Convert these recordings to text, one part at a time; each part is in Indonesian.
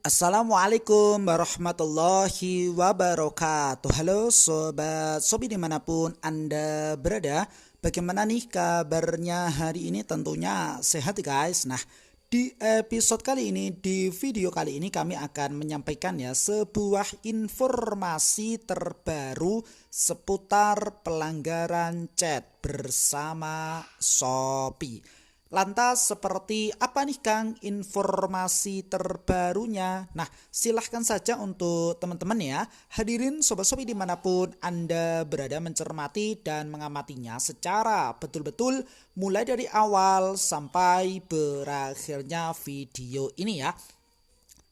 Assalamualaikum warahmatullahi wabarakatuh. Halo sobat Sobi dimanapun Anda berada. Bagaimana nih kabarnya hari ini? Tentunya sehat guys. Nah, di episode kali ini, di video kali ini kami akan menyampaikan ya sebuah informasi terbaru seputar pelanggaran chat bersama Shopee. Lantas seperti apa nih Kang informasi terbarunya? Nah, silahkan saja untuk teman-teman ya, hadirin sobat-sobi dimanapun Anda berada mencermati dan mengamatinya secara betul-betul mulai dari awal sampai berakhirnya video ini ya.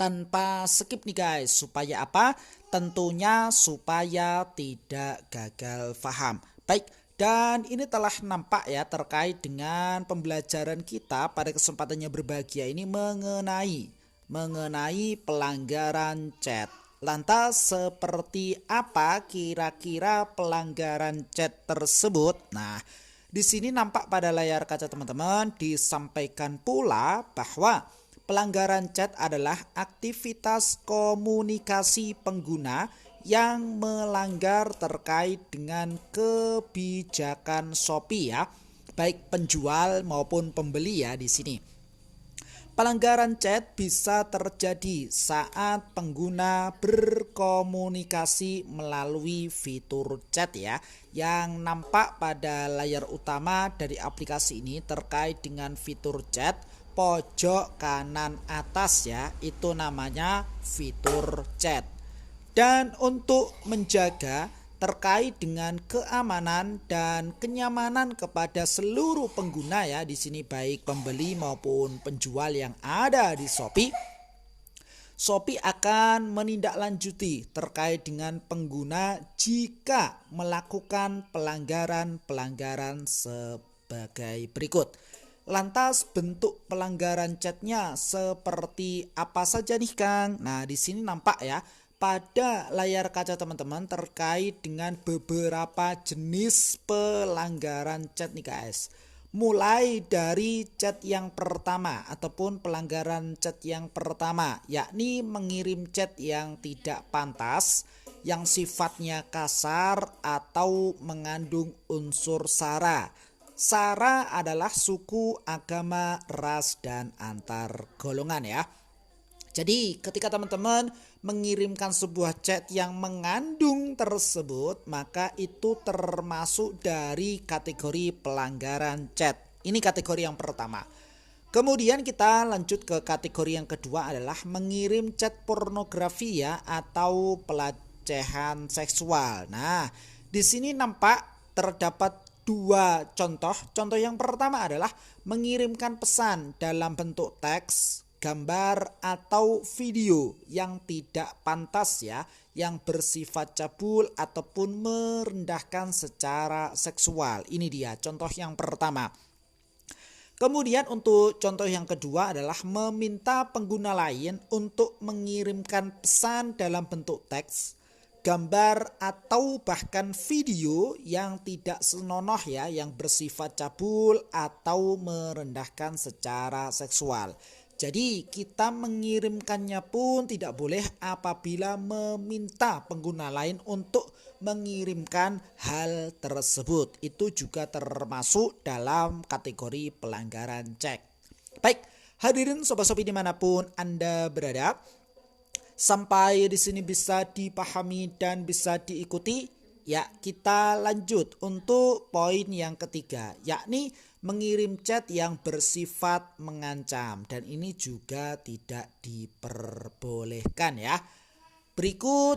Tanpa skip nih guys, supaya apa? Tentunya supaya tidak gagal paham. Baik, dan ini telah nampak ya terkait dengan pembelajaran kita pada kesempatannya berbahagia ini mengenai pelanggaran chat. Lantas seperti apa kira-kira pelanggaran chat tersebut? Nah, di sini nampak pada layar kaca teman-teman disampaikan pula bahwa pelanggaran chat adalah aktivitas komunikasi pengguna yang melanggar terkait dengan kebijakan Shopee ya, baik penjual maupun pembeli ya di sini. Pelanggaran chat bisa terjadi saat pengguna berkomunikasi melalui fitur chat ya, yang nampak pada layar utama dari aplikasi ini terkait dengan fitur chat pojok kanan atas ya, itu namanya fitur chat. Dan untuk menjaga terkait dengan keamanan dan kenyamanan kepada seluruh pengguna ya di sini baik pembeli maupun penjual yang ada di Shopee, Shopee akan menindaklanjuti terkait dengan pengguna jika melakukan pelanggaran sebagai berikut. Lantas bentuk pelanggaran chatnya seperti apa saja nih Kang? Nah di sini nampak ya pada layar kaca teman-teman terkait dengan beberapa jenis pelanggaran chat nih guys. Mulai dari chat yang pertama ataupun pelanggaran chat yang pertama, yakni mengirim chat yang tidak pantas, yang sifatnya kasar atau mengandung unsur sara. Sara adalah suku, agama, ras, dan antar golongan ya. Jadi ketika teman-teman mengirimkan sebuah chat yang mengandung tersebut, maka itu termasuk dari kategori pelanggaran chat. Ini kategori yang pertama. Kemudian kita lanjut ke kategori yang kedua adalah mengirim chat pornografi ya atau pelecehan seksual. Nah, di sini nampak terdapat dua contoh. Contoh yang pertama adalah mengirimkan pesan dalam bentuk teks, gambar atau video yang tidak pantas ya, yang bersifat cabul ataupun merendahkan secara seksual. Ini dia contoh yang pertama. Kemudian untuk contoh yang kedua adalah meminta pengguna lain untuk mengirimkan pesan dalam bentuk teks, gambar atau bahkan video yang tidak senonoh ya, yang bersifat cabul atau merendahkan secara seksual. Jadi kita mengirimkannya pun tidak boleh apabila meminta pengguna lain untuk mengirimkan hal tersebut. Itu juga termasuk dalam kategori pelanggaran chat. Baik, hadirin sobat-sobi dimanapun Anda berada, sampai di sini bisa dipahami dan bisa diikuti. Ya, kita lanjut untuk poin yang ketiga, yakni mengirim chat yang bersifat mengancam, dan ini juga tidak diperbolehkan ya. Berikut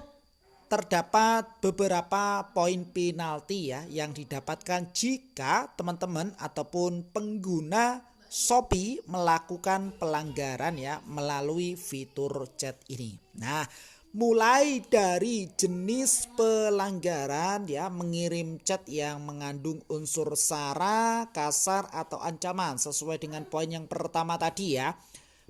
terdapat beberapa poin penalti ya yang didapatkan jika teman-teman ataupun pengguna Shopee melakukan pelanggaran ya melalui fitur chat ini. Nah, mulai dari jenis pelanggaran ya, mengirim chat yang mengandung unsur sara, kasar atau ancaman sesuai dengan poin yang pertama tadi ya.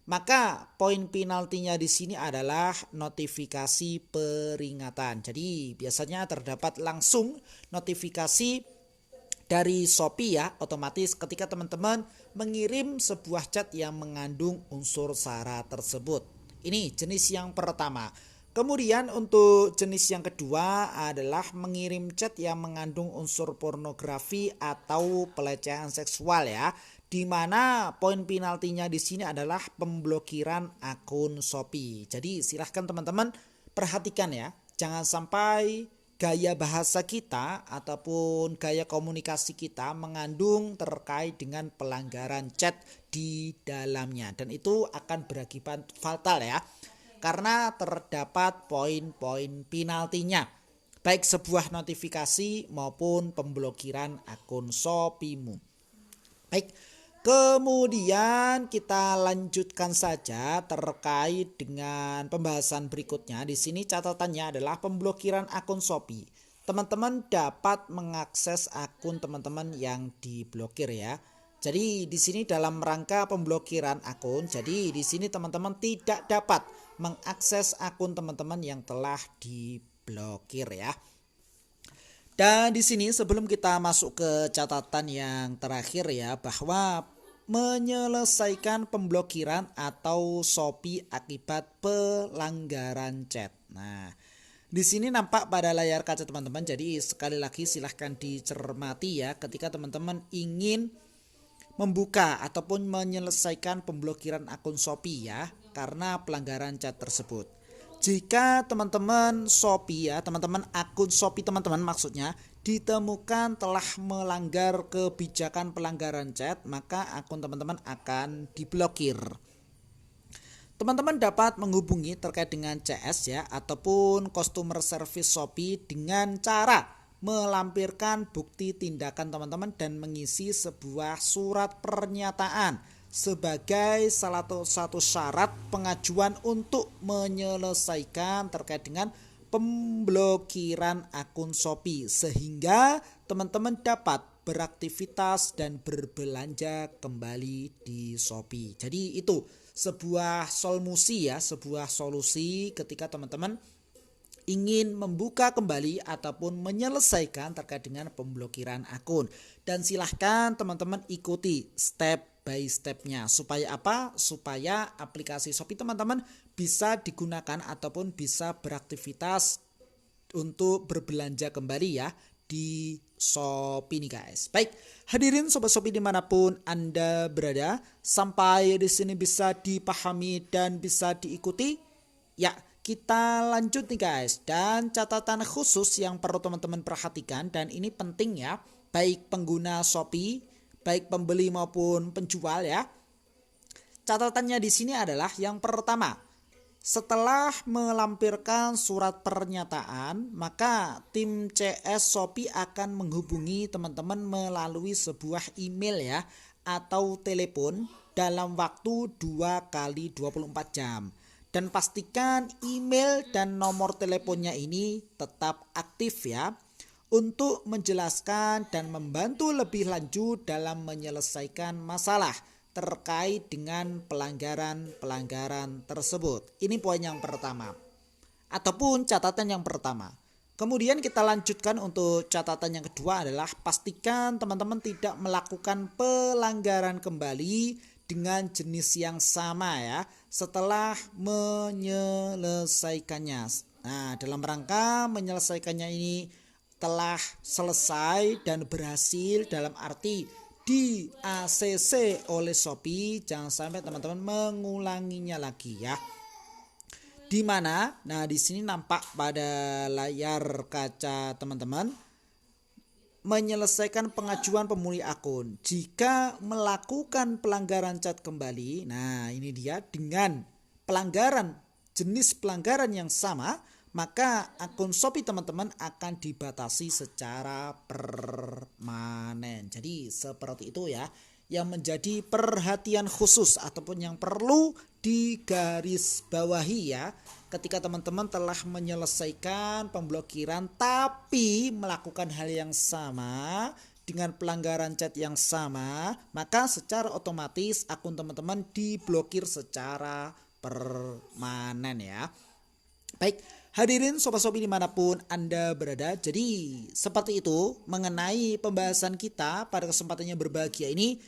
Maka poin penaltinya di sini adalah notifikasi peringatan. Jadi biasanya terdapat langsung notifikasi dari Shopee ya, otomatis ketika teman-teman mengirim sebuah chat yang mengandung unsur sara tersebut. Ini jenis yang pertama. Kemudian untuk jenis yang kedua adalah mengirim chat yang mengandung unsur pornografi atau pelecehan seksual ya. Di mana poin penaltinya di sini adalah pemblokiran akun Shopee. Jadi silahkan teman-teman perhatikan ya, jangan sampai gaya bahasa kita ataupun gaya komunikasi kita mengandung terkait dengan pelanggaran chat di dalamnya, dan itu akan berakibat fatal ya, karena terdapat poin-poin penaltinya, baik sebuah notifikasi maupun pemblokiran akun Shopee-mu. Baik, kemudian kita lanjutkan saja terkait dengan pembahasan berikutnya. Di sini catatannya adalah pemblokiran akun Shopee. Teman-teman dapat mengakses akun teman-teman yang diblokir ya. Jadi di sini dalam rangka pemblokiran akun, jadi di sini teman-teman tidak dapat mengakses akun teman-teman yang telah diblokir ya. Dan di sini sebelum kita masuk ke catatan yang terakhir ya, bahwa menyelesaikan pemblokiran atau Shopee akibat pelanggaran chat. Nah, di sini nampak pada layar kaca teman-teman. Jadi sekali lagi silahkan dicermati ya ketika teman-teman ingin membuka ataupun menyelesaikan pemblokiran akun Shopee ya, karena pelanggaran chat tersebut. Jika teman-teman Shopee ya, teman-teman akun Shopee teman-teman maksudnya ditemukan telah melanggar kebijakan pelanggaran chat, maka akun teman-teman akan diblokir. Teman-teman dapat menghubungi terkait dengan CS ya ataupun customer service Shopee dengan cara melampirkan bukti tindakan teman-teman dan mengisi sebuah surat pernyataan sebagai salah satu syarat pengajuan untuk menyelesaikan terkait dengan pemblokiran akun Shopee, sehingga teman-teman dapat beraktivitas dan berbelanja kembali di Shopee. Jadi itu sebuah solusi ya, sebuah solusi ketika teman-teman ingin membuka kembali ataupun menyelesaikan terkait dengan pemblokiran akun. Dan silahkan teman-teman ikuti step by stepnya. Supaya apa? Supaya aplikasi Shopee teman-teman bisa digunakan ataupun bisa beraktivitas untuk berbelanja kembali ya di Shopee nih guys. Baik, hadirin sobat Shopee dimanapun Anda berada, sampai di sini bisa dipahami dan bisa diikuti. Ya, kita lanjut nih guys. Dan catatan khusus yang perlu teman-teman perhatikan, dan ini penting ya, baik pengguna Shopee, baik pembeli maupun penjual ya. Catatannya di sini adalah yang pertama, setelah melampirkan surat pernyataan, maka tim CS Shopee akan menghubungi teman-teman melalui sebuah email ya atau telepon dalam waktu 2 kali 24 jam. Dan pastikan email dan nomor teleponnya ini tetap aktif ya, untuk menjelaskan dan membantu lebih lanjut dalam menyelesaikan masalah terkait dengan pelanggaran tersebut. Ini poin yang pertama ataupun catatan yang pertama. Kemudian kita lanjutkan untuk catatan yang kedua adalah pastikan teman-teman tidak melakukan pelanggaran kembali dengan jenis yang sama ya setelah menyelesaikannya. Nah, dalam rangka menyelesaikannya ini telah selesai dan berhasil dalam arti di ACC oleh Shopee, jangan sampai teman-teman mengulanginya lagi ya. Di mana? Nah, di sini nampak pada layar kaca teman-teman, menyelesaikan pengajuan pemulih akun. Jika melakukan pelanggaran chat kembali, nah ini dia dengan pelanggaran jenis pelanggaran yang sama, maka akun Shopee teman-teman akan dibatasi secara permanen. Jadi seperti itu ya, yang menjadi perhatian khusus ataupun yang perlu digarisbawahi ya ketika teman-teman telah menyelesaikan pemblokiran tapi melakukan hal yang sama dengan pelanggaran chat yang sama, maka secara otomatis akun teman-teman diblokir secara permanen ya. Baik, hadirin Sobat Shopee dimanapun Anda berada, jadi seperti itu mengenai pembahasan kita pada kesempatan yang berbahagia ini.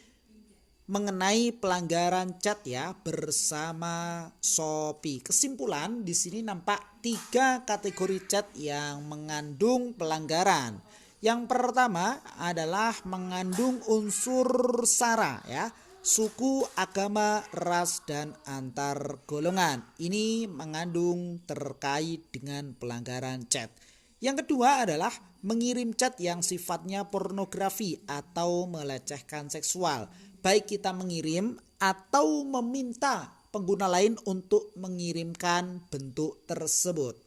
mengenai pelanggaran chat ya bersama Shopee. Kesimpulan di sini nampak 3 kategori chat yang mengandung pelanggaran. Yang pertama adalah mengandung unsur sara ya, suku, agama, ras, dan antar golongan. Ini mengandung terkait dengan pelanggaran chat. Yang kedua adalah mengirim chat yang sifatnya pornografi atau melecehkan seksual. Baik kita mengirim atau meminta pengguna lain untuk mengirimkan bentuk tersebut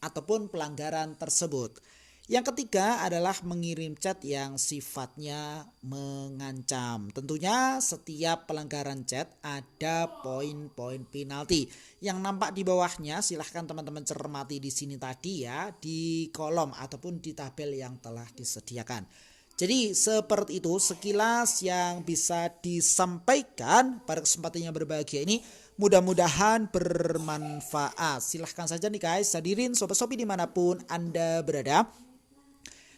ataupun pelanggaran tersebut. Yang ketiga adalah mengirim chat yang sifatnya mengancam. Tentunya setiap pelanggaran chat ada poin-poin penalti. Yang nampak di bawahnya silahkan teman-teman cermati di sini tadi ya, di kolom ataupun di tabel yang telah disediakan. Jadi seperti itu sekilas yang bisa disampaikan pada kesempatan yang berbahagia ini. Mudah-mudahan bermanfaat. Silahkan saja nih guys, hadirin Sobat Shopee dimanapun Anda berada.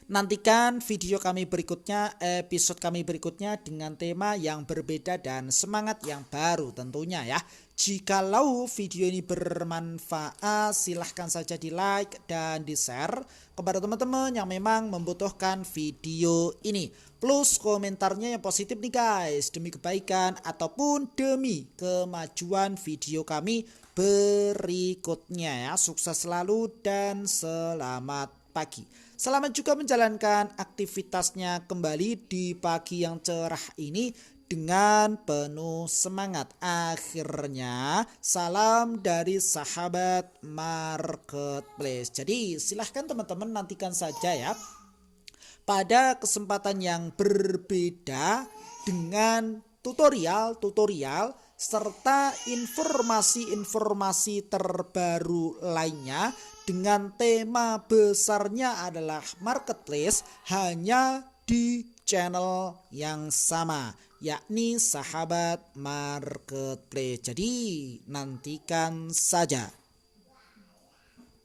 Nantikan video kami berikutnya, episode kami berikutnya dengan tema yang berbeda dan semangat yang baru tentunya ya. Jikalau video ini bermanfaat, silahkan saja di like dan di share kepada teman-teman yang memang membutuhkan video ini. Plus komentarnya yang positif nih guys, demi kebaikan ataupun demi kemajuan video kami berikutnya ya. Sukses selalu dan selamat pagi. Selamat juga menjalankan aktivitasnya kembali di pagi yang cerah ini dengan penuh semangat. Akhirnya salam dari sahabat marketplace. Jadi silahkan teman-teman nantikan saja ya pada kesempatan yang berbeda dengan tutorial serta informasi-informasi terbaru lainnya dengan tema besarnya adalah marketplace hanya di channel yang sama, yakni sahabat marketplace. Jadi nantikan saja.